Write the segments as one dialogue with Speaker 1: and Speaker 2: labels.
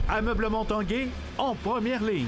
Speaker 1: Ameublement Tanguay en première ligne.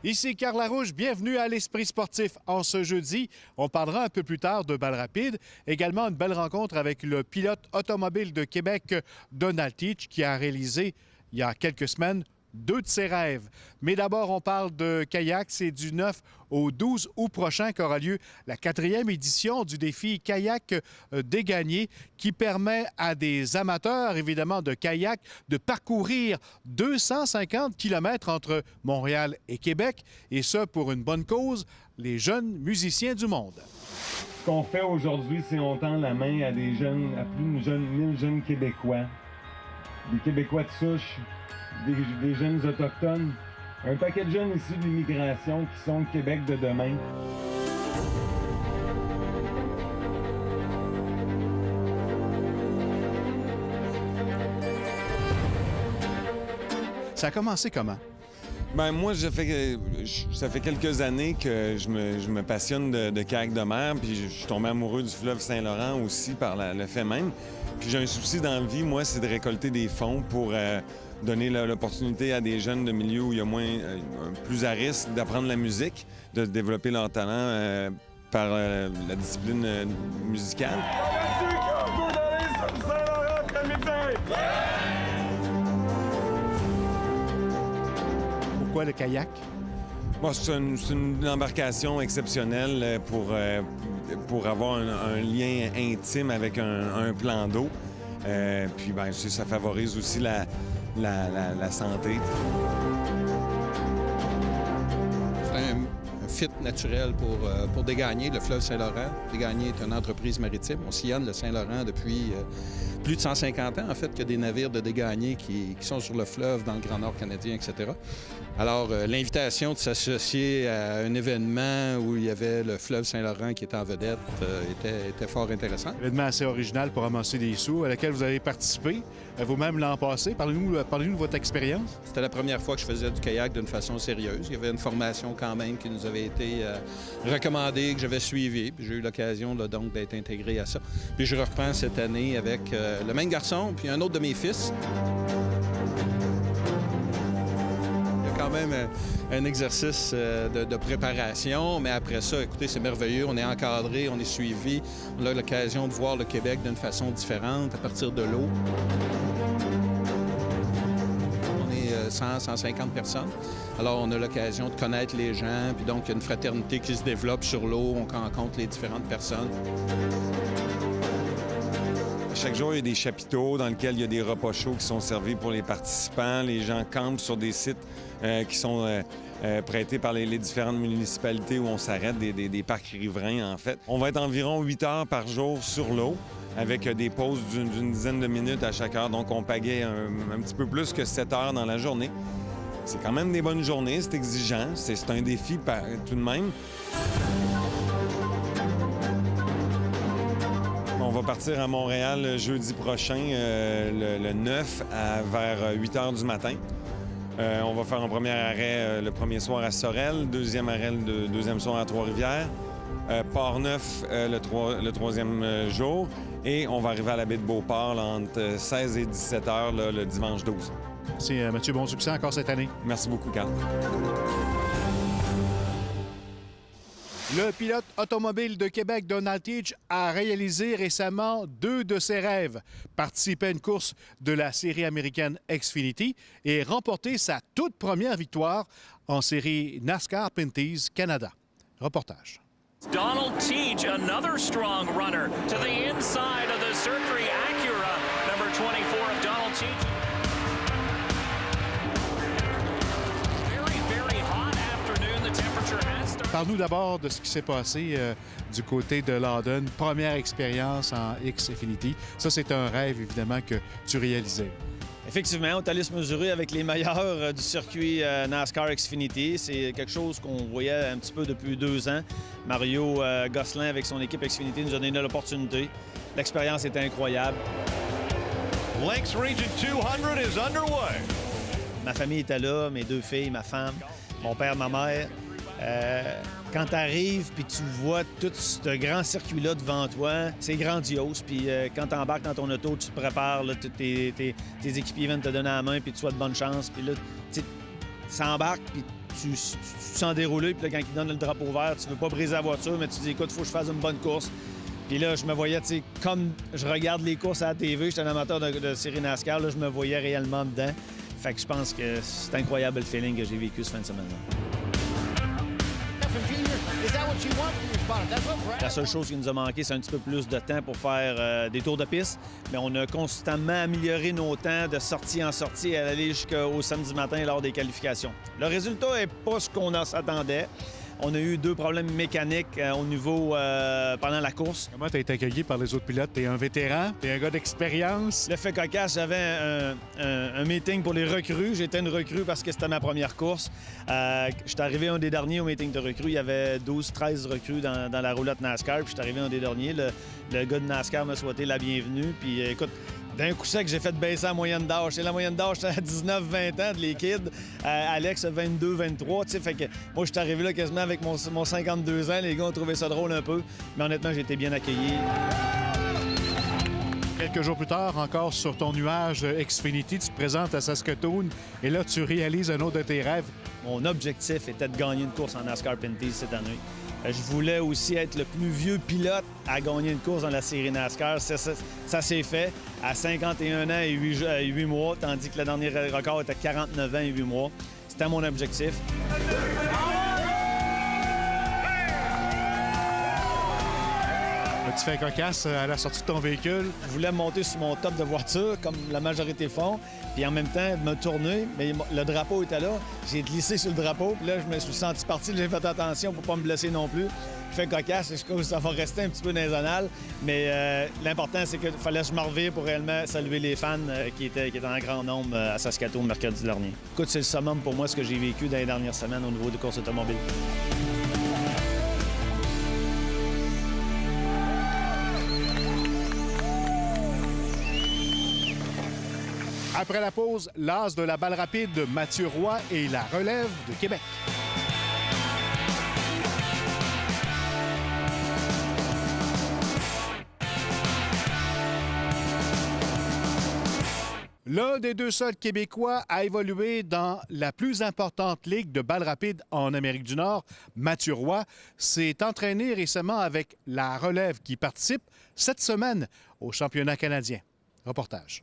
Speaker 1: Ici Carl Larouche, bienvenue à l'Esprit sportif. En ce jeudi, on parlera un peu plus tard de balles rapides. Également une belle rencontre avec le pilote automobile de Québec, Donald Teach, qui a réalisé il y a quelques semaines 2 de ses rêves. Mais d'abord, on parle de kayak. C'est du 9 au 12 août prochain qu'aura lieu la 4e édition du défi Kayak des Gagnés qui permet à des amateurs, évidemment, de kayak de parcourir 250 km entre Montréal et Québec, et ce, pour une bonne cause, les jeunes musiciens du monde.
Speaker 2: Ce qu'on fait aujourd'hui, c'est on tend la main à des jeunes, à plus de 1000 jeunes Québécois, des Québécois de souche, des jeunes autochtones, un paquet de jeunes issus de l'immigration qui sont le Québec de demain.
Speaker 1: Ça a commencé comment?
Speaker 3: Bien, moi, ça fait quelques années que je me passionne de kayak de mer, puis je suis tombé amoureux du fleuve Saint-Laurent aussi par le fait même. Puis j'ai un souci dans la vie, moi, c'est de récolter des fonds pour donner l'opportunité à des jeunes de milieux où il y a plus à risque d'apprendre la musique, de développer leur talent par la discipline musicale.
Speaker 1: Pourquoi le kayak?
Speaker 3: Bon, c'est une embarcation exceptionnelle pour avoir un lien intime avec un plan d'eau. Puis, bien, ça favorise aussi la santé.
Speaker 4: C'est un fit naturel pour Desgagnés, le fleuve Saint-Laurent. Desgagnés est une entreprise maritime. On sillonne le Saint-Laurent depuis plus de 150 ans, en fait, qu'il y a des navires de Desgagnés qui sont sur le fleuve dans le Grand Nord canadien, etc. Alors, l'invitation de s'associer à un événement où il y avait le fleuve Saint-Laurent qui était en vedette était fort intéressant.
Speaker 1: Un événement assez original pour amasser des sous, à laquelle vous avez participé vous-même l'an passé. Parlez-nous de votre expérience.
Speaker 4: C'était la première fois que je faisais du kayak d'une façon sérieuse. Il y avait une formation quand même qui nous avait été recommandée, que j'avais suivie. Puis j'ai eu l'occasion donc d'être intégré à ça. Puis je reprends cette année avec le même garçon puis un autre de mes fils. Quand même un exercice de préparation, mais après ça, écoutez, c'est merveilleux. On est encadré, on est suivi. On a l'occasion de voir le Québec d'une façon différente à partir de l'eau. On est 150 personnes. Alors, on a l'occasion de connaître les gens, puis donc il y a une fraternité qui se développe sur l'eau. On rencontre les différentes personnes.
Speaker 3: Chaque jour, il y a des chapiteaux dans lesquels il y a des repas chauds qui sont servis pour les participants. Les gens campent sur des sites qui sont prêtés par les différentes municipalités où on s'arrête, des parcs riverains, en fait. On va être environ 8 heures par jour sur l'eau, avec des pauses d'une dizaine de minutes à chaque heure. Donc, on pagaie un petit peu plus que 7 heures dans la journée. C'est quand même des bonnes journées, c'est exigeant, c'est un défi tout de même. On va partir à Montréal jeudi prochain, le 9, vers 8 heures du matin. On va faire un premier arrêt le premier soir à Sorel, deuxième arrêt le deuxième soir à Trois-Rivières, Port-Neuf le troisième jour, et on va arriver à la baie de Beauport là, entre 16 et 17 heures le dimanche 12.
Speaker 1: Merci Mathieu, bon succès encore cette année.
Speaker 3: Merci beaucoup, Carl.
Speaker 1: Le pilote automobile de Québec, Donald Teach, a réalisé récemment 2 de ses rêves. Participer à une course de la série américaine Xfinity et remporter sa toute première victoire en série NASCAR Pinty's Canada. Reportage.
Speaker 5: Donald Teach, another strong runner to the inside of the Circuit Acura, number 24 of Donald Teach.
Speaker 1: Parle-nous d'abord de ce qui s'est passé du côté de Lawton. Première expérience en Xfinity. Ça, c'est un rêve, évidemment, que tu réalisais.
Speaker 6: Effectivement, on est allé se mesurer avec les meilleurs du circuit NASCAR Xfinity. C'est quelque chose qu'on voyait un petit peu depuis 2 ans. Mario Gosselin, avec son équipe Xfinity, nous a donné l'opportunité. L'expérience était incroyable.
Speaker 7: Lynx Region 200 is underway.
Speaker 6: Ma famille était là, mes 2 filles, ma femme, mon père, ma mère. Quand tu arrives puis tu vois tout ce grand circuit-là devant toi, c'est grandiose. Puis quand tu embarques dans ton auto, tu te prépares, là, tes équipiers viennent te donner la main puis tu souhaites bonne chance. Puis là, tu s'embarques puis tu sens dérouler. Puis là, quand ils donnent le drapeau vert, tu veux pas briser la voiture, mais tu dis, écoute, il faut que je fasse une bonne course. Puis là, je me voyais, tu sais, comme je regarde les courses à la TV, j'étais un amateur de série NASCAR, là, je me voyais réellement dedans. Fait que je pense que c'est incroyable le feeling que j'ai vécu ce fin de semaine-là. La seule chose qui nous a manqué, c'est un petit peu plus de temps pour faire des tours de piste. Mais on a constamment amélioré nos temps de sortie en sortie et aller jusqu'au samedi matin lors des qualifications. Le résultat n'est pas ce qu'on s'attendait. On a eu 2 problèmes mécaniques au niveau pendant la course.
Speaker 1: Comment tu as été accueilli par les autres pilotes? Tu es un vétéran, tu es un gars d'expérience.
Speaker 6: Le fait cocasse, j'avais un meeting pour les recrues. J'étais une recrue parce que c'était ma première course. J'étais arrivé un des derniers au meeting de recrues. Il y avait 12-13 recrues dans la roulotte NASCAR. Puis j'étais arrivé un des derniers. Le gars de NASCAR m'a souhaité la bienvenue. Puis écoute, d'un coup sec, j'ai fait baisser la moyenne d'âge. C'est la moyenne d'âge, c'était à 19-20 ans de les kids. Alex, 22-23. Tu sais, fait que moi, je suis arrivé là quasiment avec mon 52 ans. Les gars ont trouvé ça drôle un peu. Mais honnêtement, j'ai été bien accueilli.
Speaker 1: Quelques jours plus tard, encore sur ton nuage Xfinity, tu te présentes à Saskatoon et là, tu réalises un autre de tes rêves.
Speaker 6: Mon objectif était de gagner une course en NASCAR Pinty cette année. Je voulais aussi être le plus vieux pilote à gagner une course dans la série NASCAR. Ça s'est fait à 51 ans et 8 mois, tandis que le dernier record était 49 ans et 8 mois. C'était mon objectif.
Speaker 1: Tu fais cocasse à la sortie de ton véhicule.
Speaker 6: Je voulais monter sur mon top de voiture, comme la majorité font, puis en même temps me tourner, mais le drapeau était là. J'ai glissé sur le drapeau, puis là, je me suis senti parti. J'ai fait attention pour pas me blesser non plus. Je fais cocasse, je trouve que ça va rester un petit peu dans les annales, mais l'important, c'est qu'il fallait que je me revire pour réellement saluer les fans qui étaient en grand nombre à Saskatoon mercredi dernier. Écoute, c'est le summum pour moi, ce que j'ai vécu dans les dernières semaines au niveau des courses automobiles.
Speaker 1: Après la pause, l'as de la balle rapide, Mathieu Roy et la relève de Québec. L'un des 2 seuls Québécois à évoluer dans la plus importante ligue de balle rapide en Amérique du Nord, Mathieu Roy, s'est entraîné récemment avec la relève qui participe cette semaine au championnat canadien. Reportage.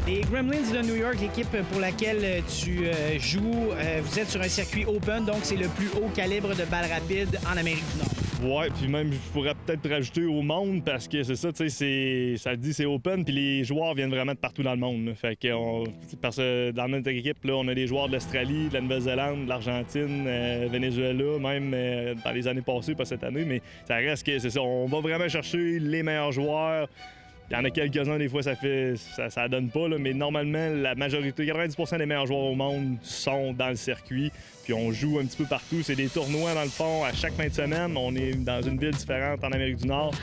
Speaker 8: Les Gremlins de New York, l'équipe pour laquelle tu joues, vous êtes sur un circuit open, donc c'est le plus haut calibre de balle rapide en Amérique du Nord.
Speaker 9: Ouais, puis même, je pourrais peut-être rajouter au monde parce que c'est ça, tu sais, ça dit c'est open, puis les joueurs viennent vraiment de partout dans le monde. Là. Fait que parce que dans notre équipe, là, on a des joueurs de l'Australie, de la Nouvelle-Zélande, de l'Argentine, Venezuela, même dans les années passées, pas cette année, mais ça reste que c'est ça. On va vraiment chercher les meilleurs joueurs. Il y en a quelques-uns, des fois, ça donne pas, là, mais normalement, la majorité, 90% des meilleurs joueurs au monde sont dans le circuit. Puis on joue un petit peu partout. C'est des tournois, dans le fond, à chaque fin de semaine. On est dans une ville différente en Amérique du Nord.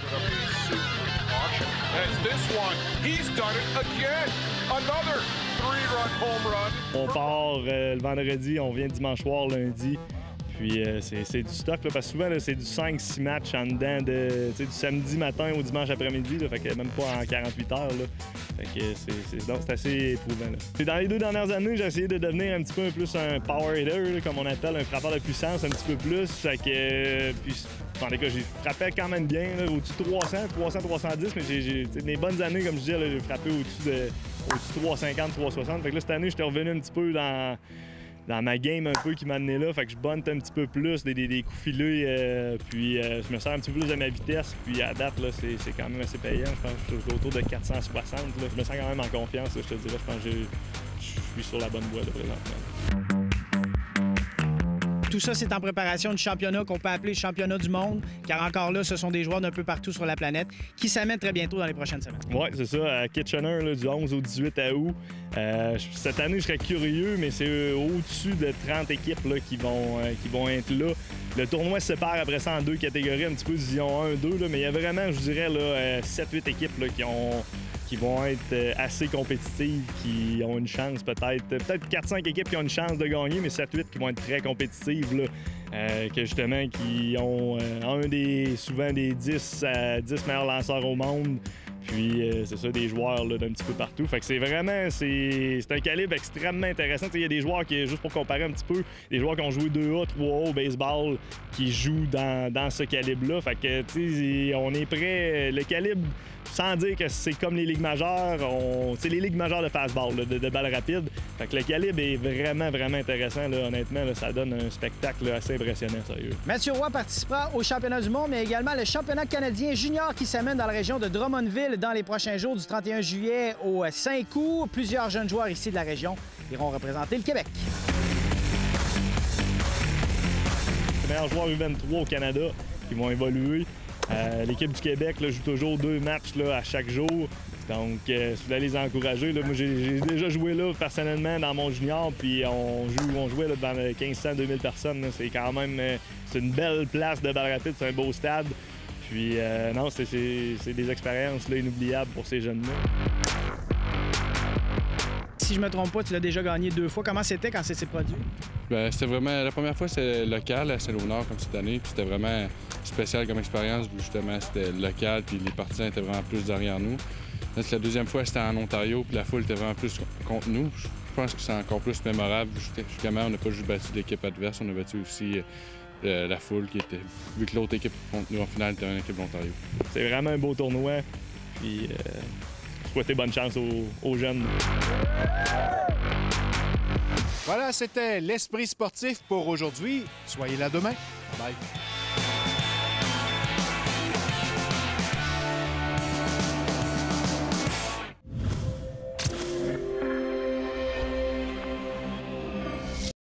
Speaker 9: On part le vendredi, on vient dimanche soir, lundi. Puis c'est du stock, là, parce que souvent, là, c'est du 5-6 matchs en dedans du samedi matin au dimanche après-midi. Fait que même pas en 48 heures. Là. Fait que c'est assez éprouvant. Là. Dans les 2 dernières années, j'ai essayé de devenir un petit peu plus un power hitter, là, comme on appelle, un frappeur de puissance un petit peu plus. Fait que, puis, dans les cas, j'ai frappé quand même bien, au-dessus de 300, 310, mais j'ai mes bonnes années, comme je disais, j'ai frappé au-dessus de 350, 360. Fait que là, cette année, j'étais revenu un petit peu dans dans ma game un peu qui m'a amené là. Fait que je bunte un petit peu plus, des coups filés, puis je me sers un petit peu plus de ma vitesse. Puis à date, là, c'est quand même assez payant. Je pense que je suis autour de 460. Là. Je me sens quand même en confiance, là, je te dirais. Je pense que je suis sur la bonne voie de présentement.
Speaker 8: Tout ça, c'est en préparation du championnat qu'on peut appeler championnat du monde, car encore là, ce sont des joueurs d'un peu partout sur la planète qui s'amènent très bientôt dans les prochaines semaines.
Speaker 9: Oui, c'est ça, à Kitchener, là, du 11 au 18 août. Cette année, je serais curieux, mais c'est au-dessus de 30 équipes là, qui vont être là. Le tournoi se sépare après ça en deux catégories, un petit peu division 1-2, mais il y a vraiment, je dirais, 7-8 équipes là, qui vont être assez compétitives, qui ont une chance peut-être 4-5 équipes qui ont une chance de gagner, mais 7-8 qui vont être très compétitives, là, que justement qui ont souvent des 10 meilleurs lanceurs au monde. Puis c'est ça, des joueurs là, d'un petit peu partout. Fait que c'est un calibre extrêmement intéressant. Il y a des joueurs qui, juste pour comparer un petit peu, des joueurs qui ont joué 2A, 3A au baseball qui jouent dans ce calibre-là. Fait que tu sais, on est prêt. Le calibre, sans dire que c'est comme les ligues majeures, c'est les ligues majeures de fastball, là, de balles rapides. Fait que le calibre est vraiment, vraiment intéressant. Là, honnêtement, là, ça donne un spectacle là, assez impressionnant, sérieux.
Speaker 8: Mathieu Roy participera au championnat du monde, mais également le championnat canadien junior qui s'amène dans la région de Drummondville dans les prochains jours, du 31 juillet au 5 août. Plusieurs jeunes joueurs ici de la région iront représenter le Québec.
Speaker 9: Les meilleurs joueurs U23 au Canada qui vont évoluer. L'équipe du Québec là, joue toujours 2 matchs là, à chaque jour. Donc, si vous voulez les encourager, là, moi j'ai déjà joué là personnellement dans mon junior, puis on jouait là, devant 1500-2000 personnes. Là. C'est quand même c'est une belle place de balle rapide, c'est un beau stade. Puis non, c'est des expériences là, inoubliables pour ces jeunes-là.
Speaker 8: Si je me trompe pas, tu l'as déjà gagné 2 fois. Comment c'était quand ça s'est produit?
Speaker 10: Bien, c'était vraiment... La première fois, c'était local à Saint-Léonard, comme cette année. Puis c'était vraiment spécial comme expérience. Justement, c'était local, puis les partisans étaient vraiment plus derrière nous. La deuxième fois, c'était en Ontario, puis la foule était vraiment plus contre nous. Je pense que c'est encore plus mémorable. Justement, on n'a pas juste battu l'équipe adverse, on a battu aussi la foule qui était... Vu que l'autre équipe contre nous, en finale, était une équipe d'Ontario.
Speaker 9: C'est vraiment un beau tournoi. Puis... souhaiter bonne chance aux jeunes.
Speaker 1: Voilà, c'était l'Esprit sportif pour aujourd'hui. Soyez là demain. Bye.